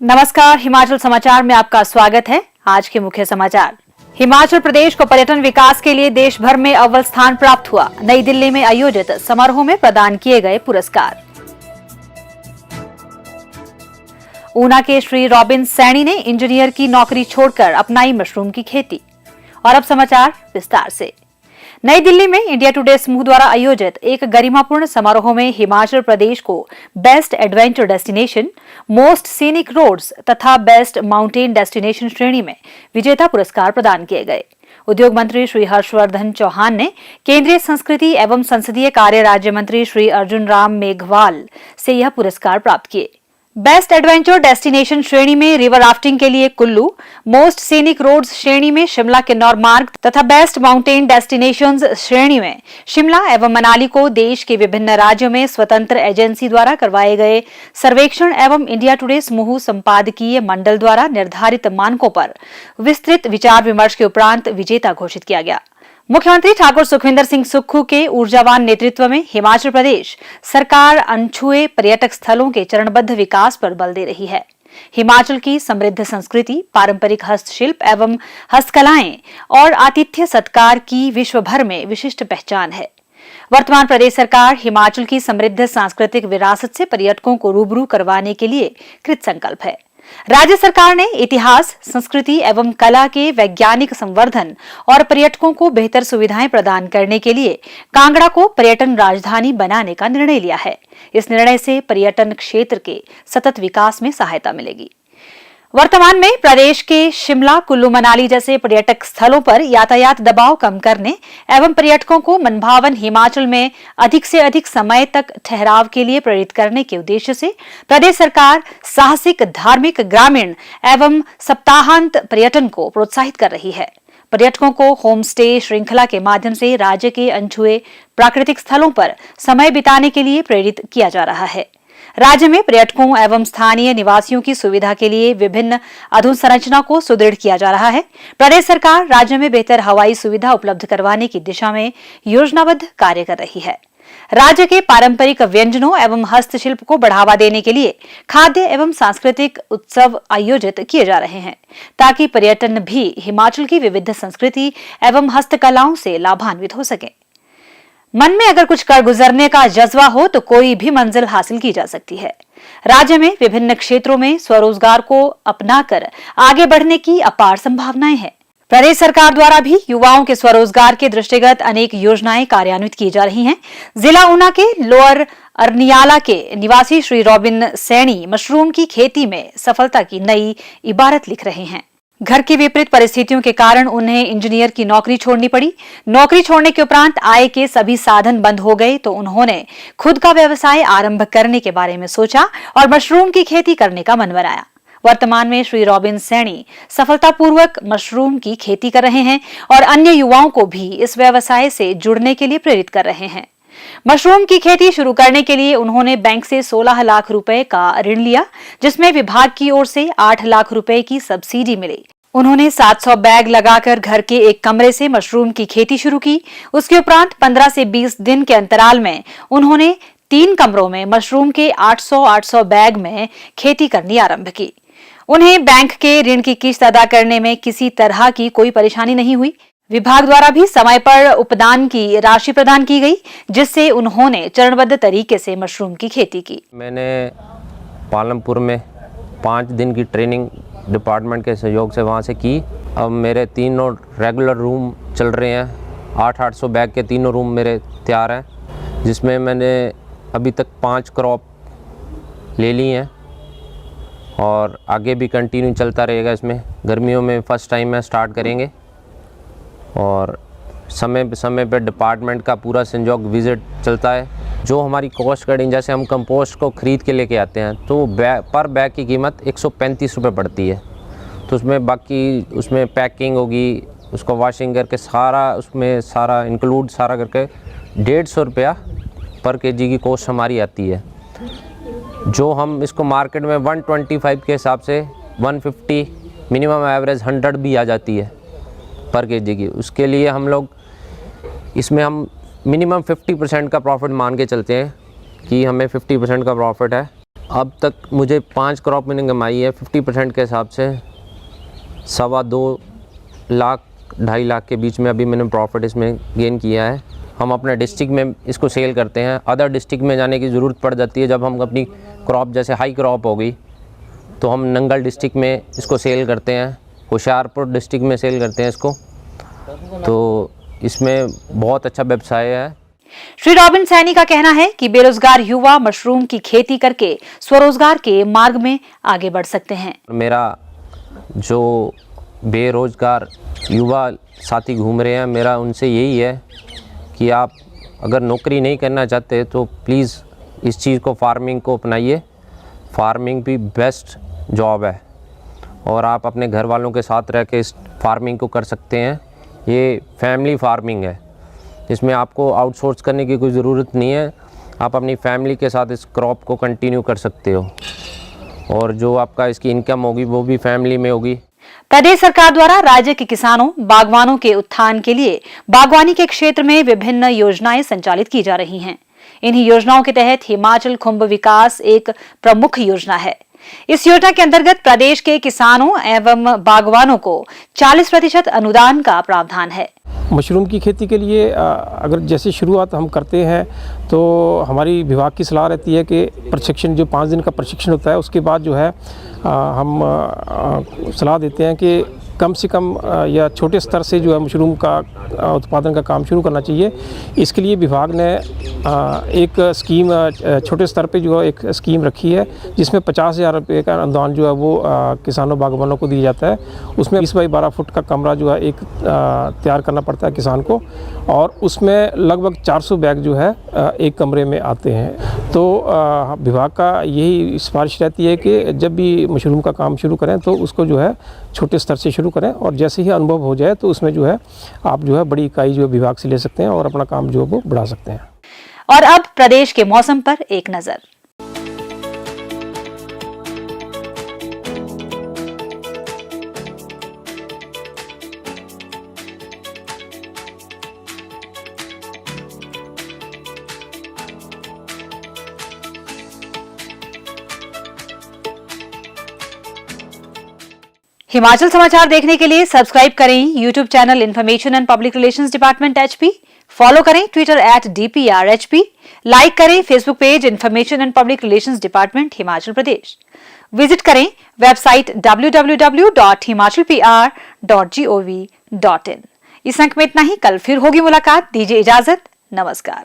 नमस्कार, हिमाचल समाचार में आपका स्वागत है। आज के मुख्य समाचार। हिमाचल प्रदेश को पर्यटन विकास के लिए देश भर में अव्वल स्थान प्राप्त हुआ। नई दिल्ली में आयोजित समारोह में प्रदान किए गए पुरस्कार। ऊना के श्री रॉबिन सैनी ने इंजीनियर की नौकरी छोड़कर अपनाई मशरूम की खेती। और अब समाचार विस्तार से। नई दिल्ली में इंडिया टुडे समूह द्वारा आयोजित एक गरिमापूर्ण समारोह में हिमाचल प्रदेश को best adventure destination, most scenic roads तथा बेस्ट माउंटेन डेस्टिनेशन श्रेणी में विजेता पुरस्कार प्रदान किए गए। उद्योग मंत्री श्री हर्षवर्धन चौहान ने केंद्रीय संस्कृति एवं संसदीय कार्य राज्य मंत्री श्री अर्जुन राम मेघवाल से यह पुरस्कार प्राप्त किए। बेस्ट एडवेंचर डेस्टिनेशन श्रेणी में रिवर राफ्टिंग के लिए कुल्लू, मोस्ट सीनिक रोड्स श्रेणी में शिमला किन्नौर मार्ग तथा बेस्ट माउंटेन डेस्टिनेशंस श्रेणी में शिमला एवं मनाली को देश के विभिन्न राज्यों में स्वतंत्र एजेंसी द्वारा करवाए गए सर्वेक्षण एवं इंडिया टुडे समूह संपादकीय मंडल द्वारा निर्धारित मानकों पर विस्तृत विचार विमर्श के उपरांत विजेता घोषित किया गया। मुख्यमंत्री ठाकुर सुखविंदर सिंह सुक्खू के ऊर्जावान नेतृत्व में हिमाचल प्रदेश सरकार अनछुए पर्यटक स्थलों के चरणबद्ध विकास पर बल दे रही है। हिमाचल की समृद्ध संस्कृति, पारंपरिक हस्तशिल्प एवं हस्तकलाएं और आतिथ्य सत्कार की विश्व भर में विशिष्ट पहचान है। वर्तमान प्रदेश सरकार हिमाचल की समृद्ध सांस्कृतिक विरासत से पर्यटकों को रूबरू करवाने के लिए कृत संकल्प है। राज्य सरकार ने इतिहास, संस्कृति एवं कला के वैज्ञानिक संवर्धन और पर्यटकों को बेहतर सुविधाएं प्रदान करने के लिए कांगड़ा को पर्यटन राजधानी बनाने का निर्णय लिया है। इस निर्णय से पर्यटन क्षेत्र के सतत विकास में सहायता मिलेगी। वर्तमान में प्रदेश के शिमला, कुल्लू, मनाली जैसे पर्यटक स्थलों पर यातायात दबाव कम करने एवं पर्यटकों को मनभावन हिमाचल में अधिक से अधिक समय तक ठहराव के लिए प्रेरित करने के उद्देश्य से प्रदेश सरकार साहसिक, धार्मिक, ग्रामीण एवं सप्ताहांत पर्यटन को प्रोत्साहित कर रही है। पर्यटकों को होम स्टे श्रृंखला के माध्यम से राज्य के अनछुए प्राकृतिक स्थलों पर समय बिताने के लिए प्रेरित किया जा रहा है। राज्य में पर्यटकों एवं स्थानीय निवासियों की सुविधा के लिए विभिन्न अधोसंरचना को सुदृढ़ किया जा रहा है। प्रदेश सरकार राज्य में बेहतर हवाई सुविधा उपलब्ध करवाने की दिशा में योजनाबद्ध कार्य कर रही है। राज्य के पारंपरिक व्यंजनों एवं हस्तशिल्प को बढ़ावा देने के लिए खाद्य एवं सांस्कृतिक उत्सव आयोजित किए जा रहे हैं, ताकि पर्यटन भी हिमाचल की विविध संस्कृति एवं हस्तकलाओं से लाभान्वित हो सके। मन में अगर कुछ कर गुजरने का जज्बा हो तो कोई भी मंजिल हासिल की जा सकती है। राज्य में विभिन्न क्षेत्रों में स्वरोजगार को अपनाकर आगे बढ़ने की अपार संभावनाएं हैं। प्रदेश सरकार द्वारा भी युवाओं के स्वरोजगार के दृष्टिगत अनेक योजनाएं कार्यान्वित की जा रही हैं। जिला ऊना के लोअर अरनियाला के निवासी श्री रॉबिन सैनी मशरूम की खेती में सफलता की नई इबारत लिख रहे हैं। घर की विपरीत परिस्थितियों के कारण उन्हें इंजीनियर की नौकरी छोड़नी पड़ी। नौकरी छोड़ने के उपरांत आय के सभी साधन बंद हो गए तो उन्होंने खुद का व्यवसाय आरंभ करने के बारे में सोचा और मशरूम की खेती करने का मन बनाया। वर्तमान में श्री रॉबिन सैनी सफलतापूर्वक मशरूम की खेती कर रहे हैं और अन्य युवाओं को भी इस व्यवसाय से जुड़ने के लिए प्रेरित कर रहे हैं। मशरूम की खेती शुरू करने के लिए उन्होंने बैंक से 16 लाख रुपए का ऋण लिया, जिसमें विभाग की ओर से 8 लाख रुपए की सब्सिडी मिली। उन्होंने 700 बैग लगाकर घर के एक कमरे से मशरूम की खेती शुरू की। उसके उपरांत 15 से 20 दिन के अंतराल में उन्होंने 3 कमरों में मशरूम के 800 बैग में खेती करनी आरंभ की। उन्हें बैंक के ऋण की किस्त अदा करने में किसी तरह की कोई परेशानी नहीं हुई। विभाग द्वारा भी समय पर उपदान की राशि प्रदान की गई, जिससे उन्होंने चरणबद्ध तरीके से मशरूम की खेती की। मैंने पालमपुर में 5 दिन की ट्रेनिंग डिपार्टमेंट के सहयोग से वहाँ से की। अब मेरे 3 रेगुलर रूम चल रहे हैं। 800 बैग के 3 रूम मेरे तैयार हैं, जिसमें मैंने अभी तक 5 क्रॉप ले ली हैं और आगे भी कंटिन्यू चलता रहेगा। इसमें गर्मियों में फर्स्ट टाइम में स्टार्ट करेंगे और समय पे डिपार्टमेंट का पूरा संयोग विज़िट चलता है। जो हमारी कॉस्ट कटिंग, जैसे हम कंपोस्ट को ख़रीद के लेके आते हैं तो पर बैग की कीमत 135 रुपये पड़ती है। तो उसमें पैकिंग होगी, उसको वॉशिंग करके सारा इंक्लूड करके 150 रुपया पर केजी की कॉस्ट हमारी आती है। जो हम इसको मार्केट में 125 के हिसाब से 150, मिनिमम एवरेज 100 भी आ जाती है पर केजी की। उसके लिए हम लोग इसमें मिनिमम 50% का प्रॉफिट मान के चलते हैं कि हमें 50% का प्रॉफिट है। अब तक मुझे 5 क्रॉप मैंने कमाई है 50% के हिसाब से 2.25 लाख 2.5 लाख के बीच में अभी मैंने प्रॉफिट इसमें गेन किया है। हम अपने डिस्ट्रिक्ट में इसको सेल करते हैं, अदर डिस्ट्रिक्ट में जाने की ज़रूरत पड़ जाती है। जब हम अपनी क्रॉप जैसे हाई क्रॉप हो गई तो हम नंगल डिस्ट्रिक्ट में इसको सेल करते हैं, होशियारपुर डिस्ट्रिक्ट में सेल करते हैं इसको। तो इसमें बहुत अच्छा व्यवसाय है। श्री रॉबिन सैनी का कहना है कि बेरोजगार युवा मशरूम की खेती करके स्वरोजगार के मार्ग में आगे बढ़ सकते हैं। मेरा जो बेरोजगार युवा साथी घूम रहे हैं, मेरा उनसे यही है कि आप अगर नौकरी नहीं करना चाहते तो प्लीज़ इस चीज़ को, फार्मिंग को अपनाइए। फार्मिंग भी बेस्ट जॉब है और आप अपने घर वालों के साथ रह के इस फार्मिंग को कर सकते हैं। ये फैमिली फार्मिंग है, इसमें आपको आउटसोर्स करने की कोई ज़रूरत नहीं है। आप अपनी फैमिली के साथ इस क्रॉप को कंटिन्यू कर सकते हो और जो आपका इसकी इनकम होगी वो भी फैमिली में होगी। प्रदेश सरकार द्वारा राज्य के किसानों, बागवानों के उत्थान के लिए बागवानी के क्षेत्र में विभिन्न योजनाएं संचालित की जा रही हैं। इन्हीं योजनाओं के तहत हिमाचल खुंभ विकास एक प्रमुख योजना है। इस योजना के अंतर्गत प्रदेश के किसानों एवं बागवानों को 40% अनुदान का प्रावधान है। मशरूम की खेती के लिए अगर जैसे शुरुआत हम करते हैं तो हमारी विभाग की सलाह रहती है कि प्रशिक्षण, जो 5 दिन का प्रशिक्षण होता है, उसके बाद जो है हम सलाह देते हैं कि कम से कम या छोटे स्तर से जो है मशरूम का उत्पादन का काम शुरू करना चाहिए। इसके लिए विभाग ने एक स्कीम छोटे स्तर पे जो है एक स्कीम रखी है जिसमें 50,000 रुपये का अनुदान जो है वो किसानों बागवानों को दिया जाता है। उसमें 20 बाई 12 फुट का कमरा जो है एक तैयार करना पड़ता है किसान को और उसमें लगभग 400 बैग जो है एक कमरे में आते हैं। तो विभाग का यही सिफारिश रहती है कि जब भी मशरूम का काम शुरू करें तो उसको जो है छोटे स्तर से शुरू करें और जैसे ही अनुभव हो जाए तो उसमें जो है आप जो है बड़ी इकाई जो है विभाग से ले सकते हैं और अपना काम जो है वो बढ़ा सकते हैं। और अब प्रदेश के मौसम पर एक नजर। हिमाचल समाचार देखने के लिए सब्सक्राइब करें YouTube channel information and public relations department HP, follow करें ट्विटर @DPRHP, लाइक करें Facebook page information and public relations department Himachal Pradesh, visit करें वेबसाइट www.himachalpr.gov.in। इस अंक में इतना ही, कल फिर होगी मुलाकात। दीजिए इजाजत, नमस्कार।